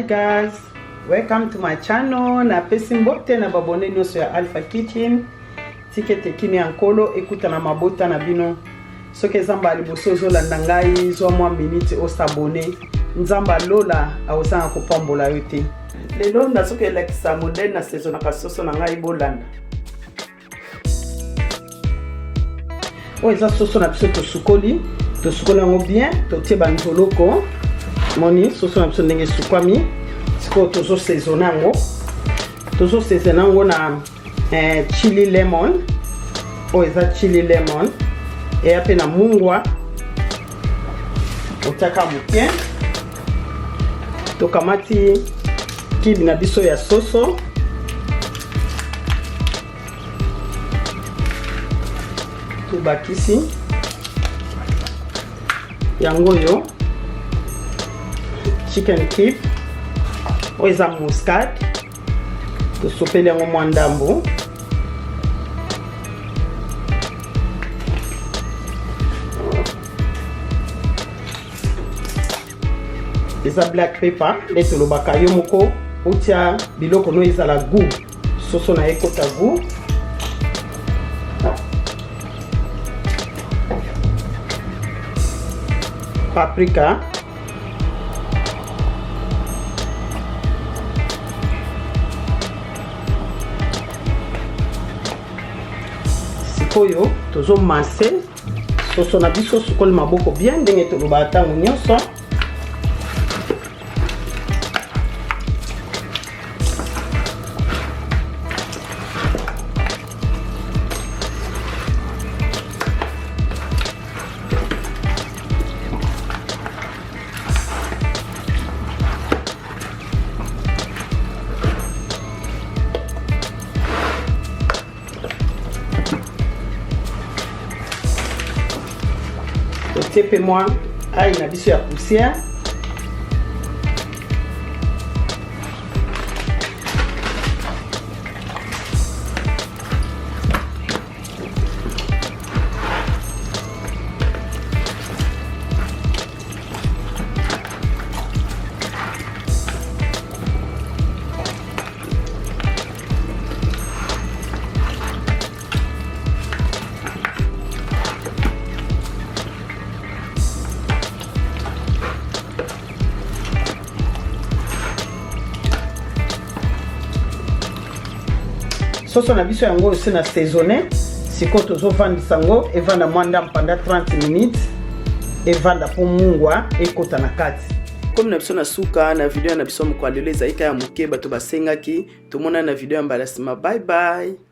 guys, welcome to my channel. Na pesi mbote na babone nyonso ya Alpha Kitchen. Tikete kini ankolo ekuta na mabota na bino. Soke zamba liboso zolanda ngai zo mwa minute o s'abonner. Nzamba lola awosanga kopambola yote. Lelo ndasoke lekisa modèle na saison na kasoso na ngai bolanda. O eza soso na biso to sukoli yango bien, to tie banzoloko. Moni soso na biso ndenge sukwami. Siko tozo saisonango. Tozo saisonango na chili lemon. O eza chili lemon. E ape na mungwa. Otaka muke. Tokamati kibi na biso ya soso. Tubakisi yango yo chicken kip oza muscade to sopele yango mwa ndambo eza black pepper nde tolobaka yo moko otia biloko no ezala goût soso na ekota goût paprika sikoyo tozo masse soso na biso sukoli maboko bien ndenge toloba tango nyonso tepe moi aïe na biso ya poussière soso na biso yango aussi na saisonné siko tozo vendre sango et vendre mwanda pendant 30 minutes et vendre pour mungwa ekota na kati comme na biso na suka na video na biso mko alelo ezaika ya muke bato basengaki tomona na video ya mbalasima. Bye bye.